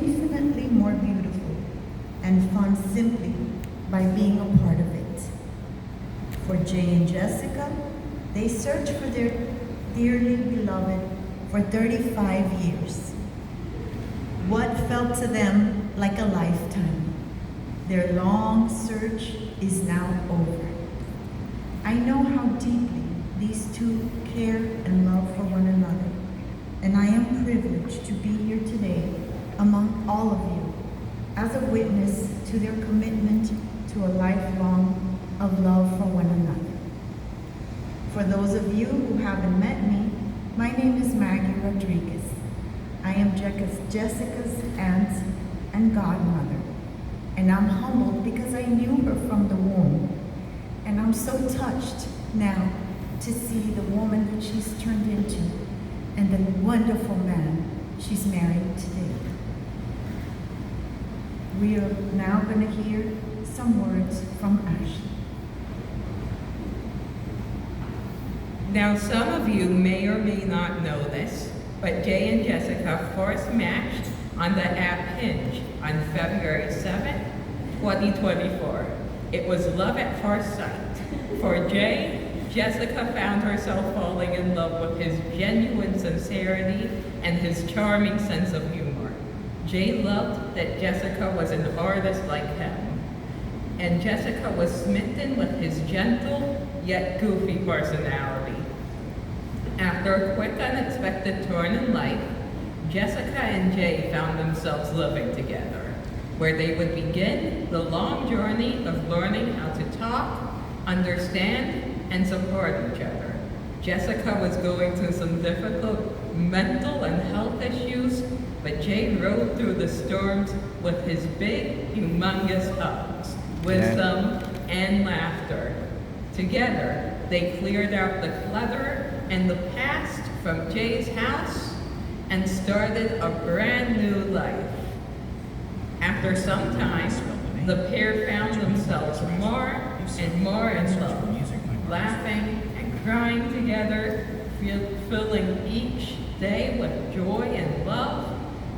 infinitely more beautiful and fun simply by being a part of it. For Jay and Jessica, they searched for their dearly beloved for 35 years. What felt to them like a lifetime. Their long search is now over. I know how deeply these two care and love for one another, and I am privileged to be here today among all of you as a witness to their commitment to a lifelong of love for one another. For those of you who haven't met me, my name is Maggy Rodriguez. I am Jessica's aunt and godmother, and I'm humbled because I knew her from the womb. And I'm so touched now to see the woman that she's turned into and the wonderful man she's married today. We are now going to hear some words from Ashley. Now, some of you may or may not know this, but Jay and Jessica first matched on the app Hinge on February 7th, 2024. It was love at first sight. For Jay, Jessica found herself falling in love with his genuine sincerity and his charming sense of humor. Jay loved that Jessica was an artist like him, and Jessica was smitten with his gentle yet goofy personality. After a quick, unexpected turn in life, Jessica and Jay found themselves living together, where they would begin the long journey of learning how to talk, understand, and support each other. Jessica was going through some difficult mental and health issues, but Jay rode through the storms with his big, humongous hugs, wisdom, and laughter. Together, they cleared out the clutter and the past from Jay's house and started a brand new life. After some time, the pair found themselves more and more in love, laughing and crying together, filling each day with joy and love.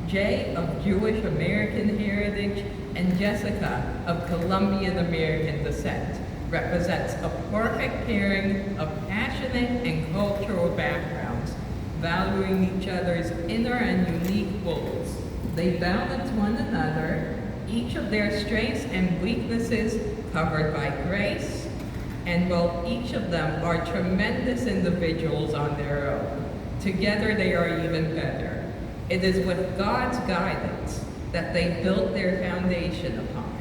Jay, of Jewish American heritage, and Jessica, of Colombian American descent, represents a perfect pairing of passionate and cultural backgrounds, valuing each other's inner and unique goals. They balance one another, each of their strengths and weaknesses covered by grace, and while each of them are tremendous individuals on their own, together they are even better. It is with God's guidance that they built their foundation upon,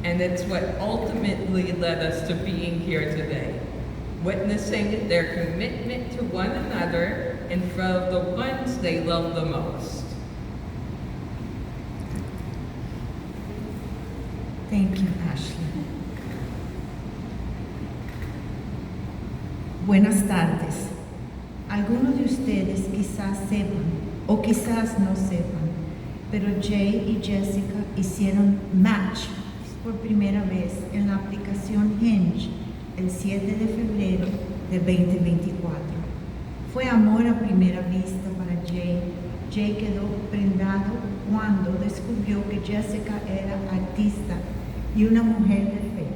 and it's what ultimately led us to being here today, witnessing their commitment to one another in front of the ones they love the most. Thank you, Ashley. Buenas tardes. Algunos de ustedes quizás sepan o quizás no sepan, pero Jay y Jessica hicieron match por primera vez en la aplicación Hinge el 7 de febrero de 2024. Fue amor a primera vista para Jay. Jay quedó prendado cuando descubrió que Jessica era artista y una mujer de fe.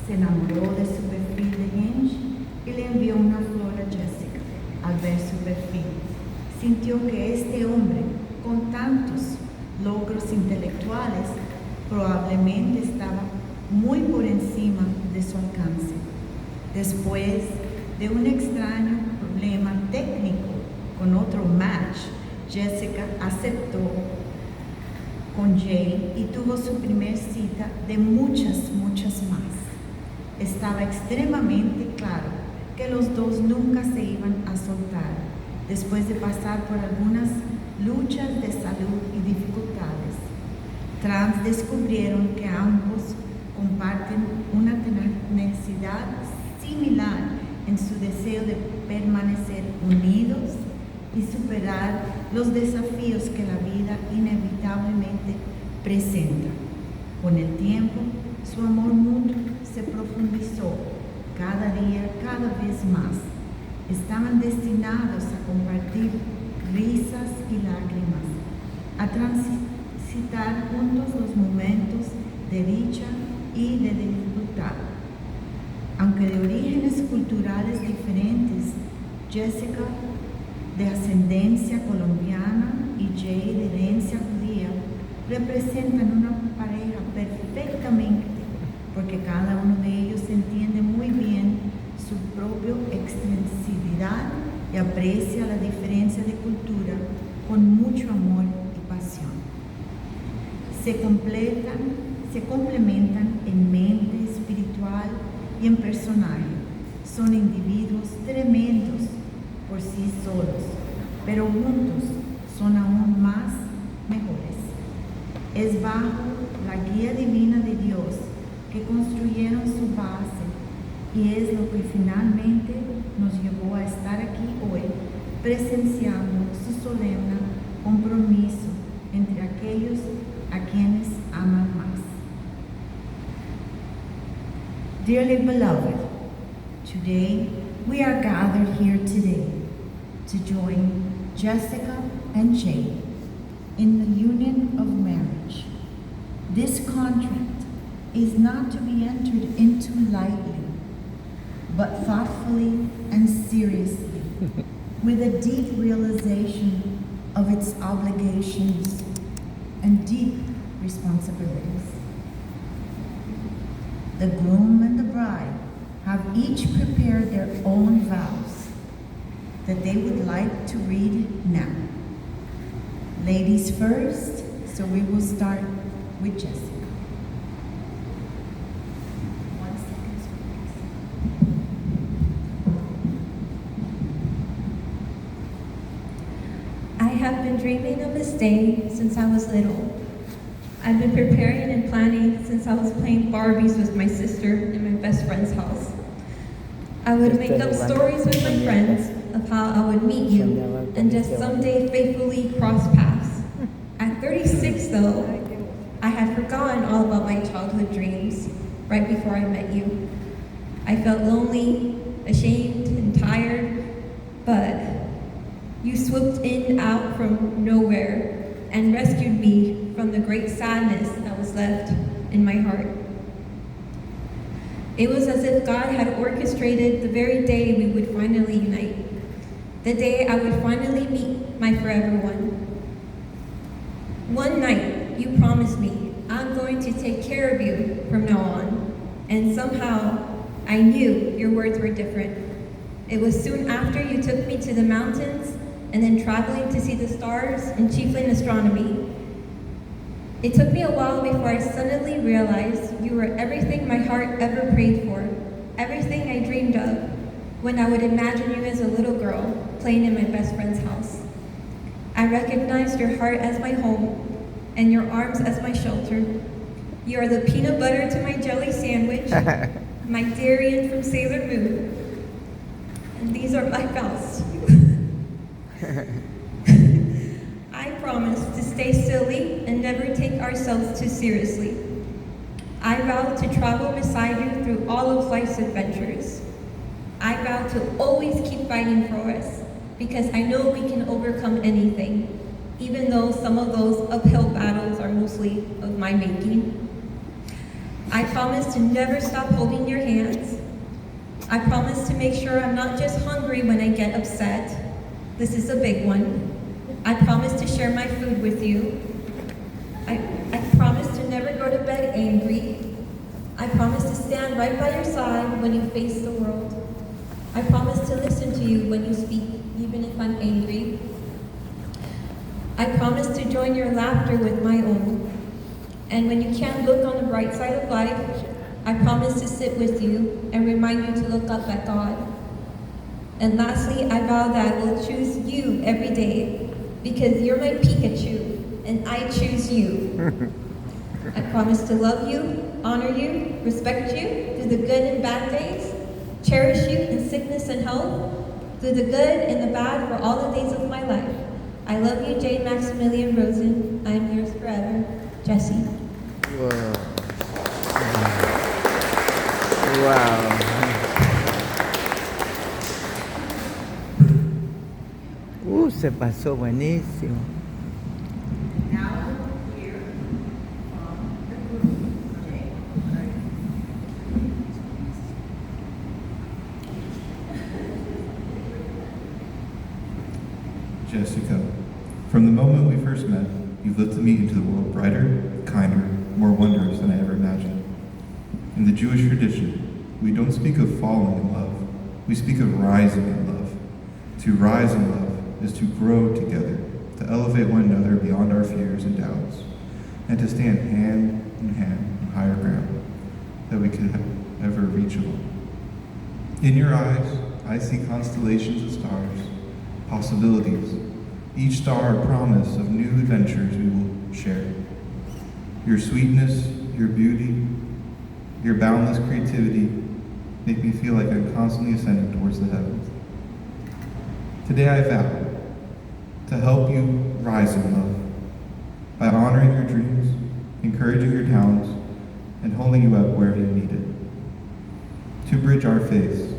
Se enamoró de su perfil de Hinge y le envió una flor a Jessica al ver su perfil. Sintió que este hombre, con tantos logros intelectuales, probablemente estaba muy por encima de su alcance. Después de un extraño problema técnico con otro match, Jessica aceptó con Jay y tuvo su primer cita de muchas más. Estaba extremadamente claro que los dos nunca se iban a soltar, después de pasar por algunas luchas de salud y dificultades. Trans descubrieron que ambos comparten una tenacidad similar en su deseo de permanecer unidos y superar los desafíos que la vida inevitablemente presenta. Con el tiempo, su amor mutuo se profundizó cada día, cada vez más. Estaban destinados a compartir risas y lágrimas, a citar juntos los momentos de dicha y de dificultad. Aunque de orígenes culturales diferentes, Jessica, de ascendencia colombiana, y Jay, de herencia judía, representan una pareja perfectamente, porque cada uno de ellos entiende muy bien su propia extensividad y aprecia la diferencia de cultura con mucho amor y pasión. Se complementan en mente, espiritual y en personaje. Son individuos tremendos por sí solos, pero juntos son aún más mejores. Es bajo la guía divina de Dios que construyeron su base y es lo que finalmente nos llevó a estar aquí hoy, presenciando su solemne compromiso entre aquellos a quienes aman más. Dearly beloved, today we are gathered here today to join Jessica and Jay in the union of marriage. This contract is not to be entered into lightly, but thoughtfully and seriously, with a deep realization of its obligations and deep responsibilities. The groom and the bride have each prepared their own vows that they would like to read now. Ladies first, so we will start with Jessica. I have been dreaming of this day since I was little. I've been preparing and planning since I was playing Barbies with my sister in my best friend's house. I would make up stories with my friends of how I would meet you and just someday faithfully cross paths. At 36 though, I had forgotten all about my childhood dreams right before I met you. I felt lonely, ashamed, and tired, but you swooped in out from nowhere and rescued me from the great sadness that was left in my heart. It was as if God had orchestrated the very day we would finally unite, the day I would finally meet my forever one. One night, you promised me, I'm going to take care of you from now on, and somehow I knew your words were different. It was soon after you took me to the mountains and then traveling to see the stars and chiefly in astronomy. It took me a while before I suddenly realized you were everything my heart ever prayed for, everything I dreamed of when I would imagine you as a little girl playing in my best friend's house. I recognized your heart as my home and your arms as my shelter. You are the peanut butter to my jelly sandwich, my durian from Sailor Moon, and these are my vows to you. I promise to stay silly and never take ourselves too seriously. I vow to travel beside you through all of life's adventures. I vow to always keep fighting for us, because I know we can overcome anything, even though some of those uphill battles are mostly of my making. I promise to never stop holding your hands. I promise to make sure I'm not just hungry when I get upset. This is a big one. I promise to share my food with you. I promise to never go to bed angry. I promise to stand right by your side when you face the world. I promise to listen to you when you speak, even if I'm angry. I promise to join your laughter with my own. And when you can't look on the bright side of life, I promise to sit with you and remind you to look up at God. And lastly, I vow that I will choose you every day, because you're my Pikachu, and I choose you. I promise to love you, honor you, respect you through the good and bad days, cherish you in sickness and health, through the good and the bad for all the days of my life. I love you, Jay Maximilian Rosen. I am yours forever, Jessy. Wow. Se pasó buenísimo. Now, here, Jessica, from the moment we first met, you've lifted me into the world brighter, kinder, more wondrous than I ever imagined. In the Jewish tradition, we don't speak of falling in love, we speak of rising in love. To rise in love is to grow together, to elevate one another beyond our fears and doubts, and to stand hand in hand on higher ground that we could ever reach alone. In your eyes, I see constellations of stars, possibilities, each star a promise of new adventures we will share. Your sweetness, your beauty, your boundless creativity make me feel like I'm constantly ascending towards the heavens. Today I vow to help you rise in love by honoring your dreams, encouraging your talents, and holding you up wherever you need it. To bridge our faiths,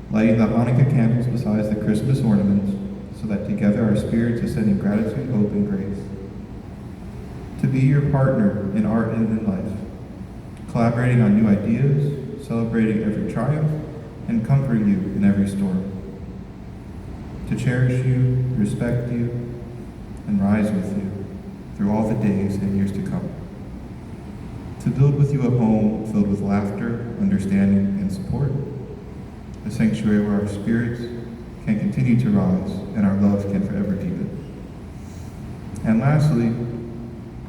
lighting the Hanukkah candles beside the Christmas ornaments so that together our spirits ascend in gratitude, hope, and grace. To be your partner in art and in life, collaborating on new ideas, celebrating every triumph, and comforting you in every storm. To cherish you, respect you, and rise with you through all the days and years to come. To build with you a home filled with laughter, understanding, and support. A sanctuary where our spirits can continue to rise and our love can forever deepen. And lastly,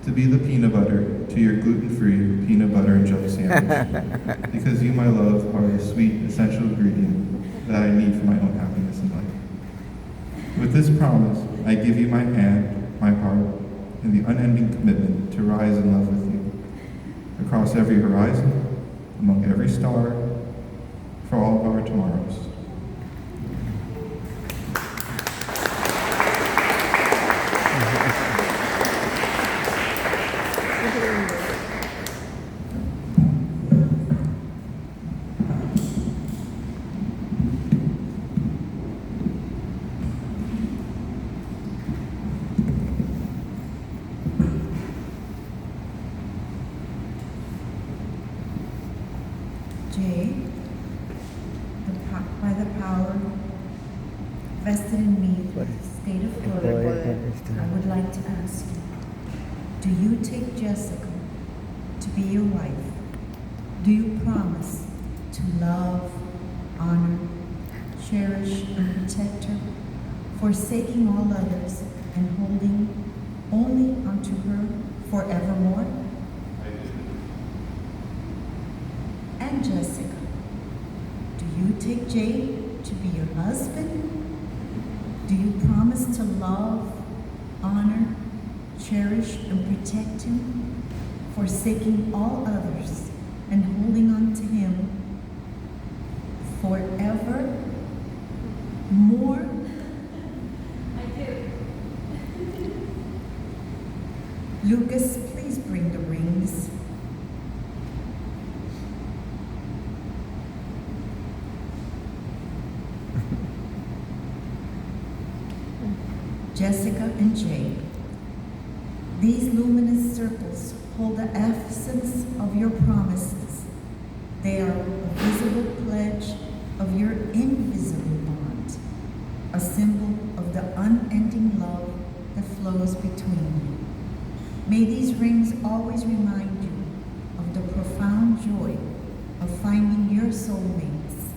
to be the peanut butter to your gluten-free peanut butter and jelly sandwich. Because you, my love, are the sweet, essential ingredient that I need for my own happiness in life. With this promise, I give you my hand, my heart, and the unending commitment to rise in love with you, across every horizon, among every star, for all of our tomorrows. Jay, by the power vested in me through the state of Florida, I would like to ask you, do you take Jessica to be your wife? Do you promise to love, honor, cherish, and protect her, forsaking all others and holding only unto her forevermore? And Jessica, do you take Jay to be your husband? Do you promise to love, honor, cherish, and protect him, forsaking all others and holding on to him forever more? I do. Lucas, please bring the rings. Jessica and Jay, these luminous circles hold the essence of your promises. They are a visible pledge of your invisible bond, a symbol of the unending love that flows between you. May these rings always remind you of the profound joy of finding your soulmates,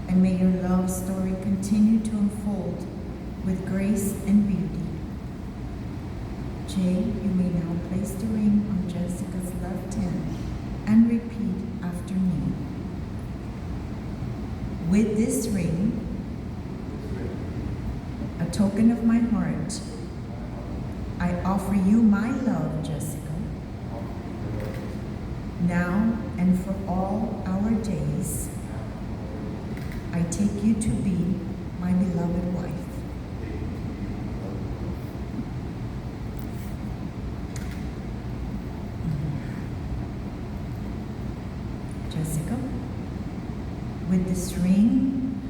and may your love story continue to unfold with grace and beauty. Jay, you may now place the ring on Jessica's left hand and repeat after me. With this ring, a token of my heart, I offer you my love, Jessica, now and for all our days. I take you to be my beloved wife. Jessica, with this ring,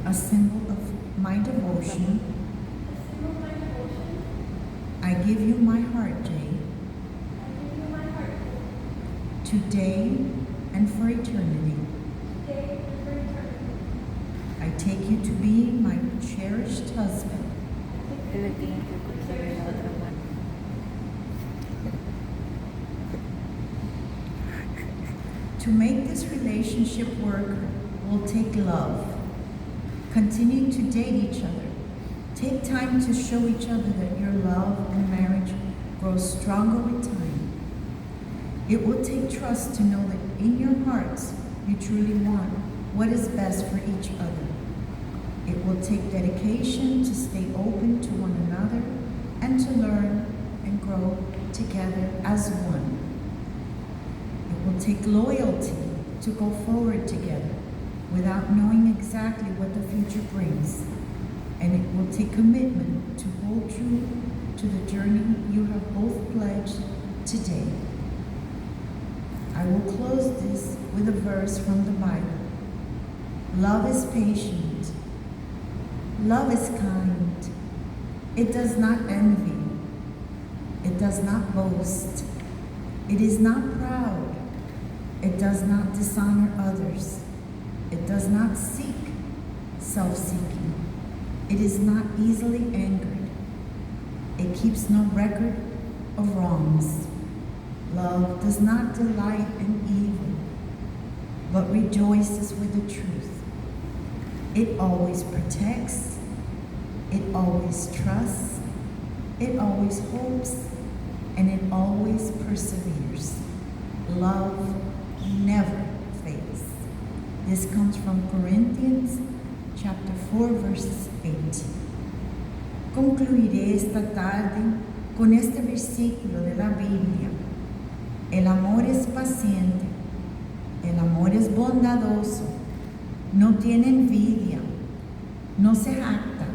a symbol of my devotion, I give you my heart, Jay, today and for eternity. I take you to be my cherished husband. To make this relationship work will take love. Continue to date each other. Take time to show each other that your love and marriage grows stronger with time. It will take trust to know that in your hearts you truly want what is best for each other. It will take dedication to stay open to one another and to learn and grow together as one. It will take loyalty to go forward together without knowing exactly what the future brings. And it will take commitment to hold true to the journey you have both pledged today. I will close this with a verse from the Bible. Love is patient. Love is kind. It does not envy. It does not boast. It is not proud. It does not dishonor others. It does not seek self-seeking. It is not easily angered. It keeps no record of wrongs. Love does not delight in evil, but rejoices with the truth. It always protects. It always trusts. It always hopes. And it always perseveres. Love never fades. This comes from Corinthians chapter 4, verses 8. Concluiré esta tarde con este versículo de la Biblia. El amor es paciente, el amor es bondadoso, no tiene envidia, no se jacta,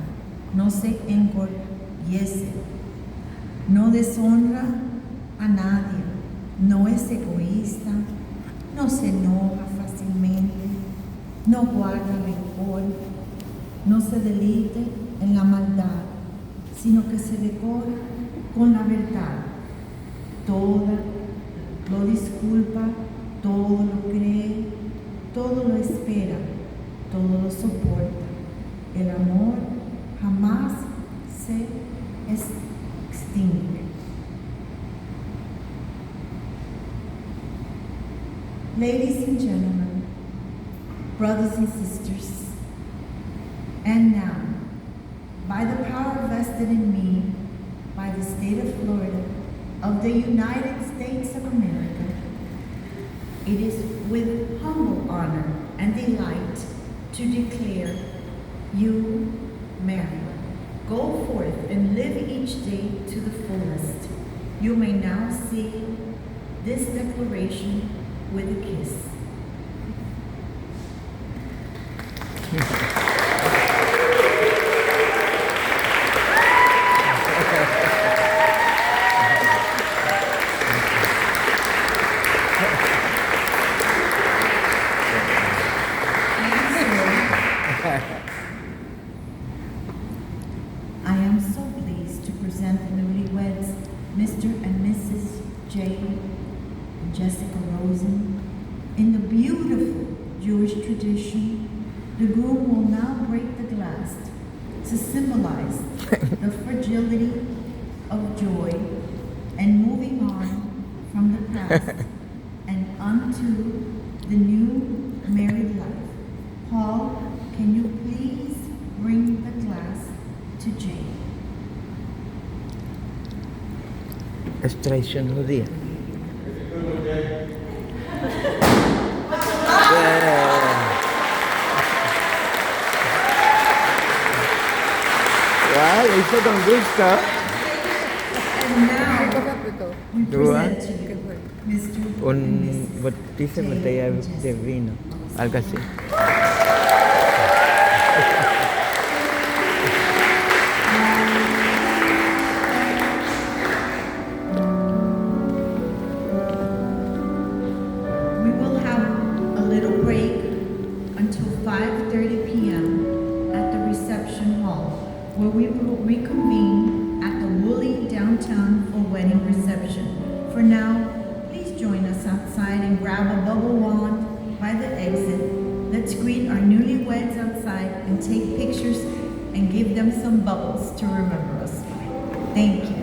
no se enorgullece, no deshonra a nadie, no es egoísta, no se enoja fácilmente, no guarda rencor, no se deleite en la maldad, sino que se decora con la verdad. Todo lo disculpa, todo lo cree, todo lo espera, todo lo soporta. El amor jamás se extingue. Ladies and gentlemen, brothers and sisters, and now, by the power vested in me by the state of Florida of the United States of America, it is with humble honor and delight to declare you married. Go forth and live each day to the fullest. You may now seal this declaration with a kiss. I am so pleased to present the newlyweds, Mr. and Mrs. Jay and Jessica Rosen. In the beautiful Jewish tradition, the groom will now break the glass to symbolize the fragility of joy and moving on from the past and unto the new married life. Paul, can you please bring the glass to Jay? Es traición judía. Wow, lo hizo con gusto. And now, we present to you Mr. and Mrs. Dice Jay botella and de Jessica. vino, algo así. We will have a little break until 5:30 p.m. at the reception hall, where we will reconvene at the Woolly downtown for wedding reception. For now, please join us outside and grab a bubble wand by the exit. Let's greet our newlyweds outside and take pictures and give them some bubbles to remember us by. Thank you.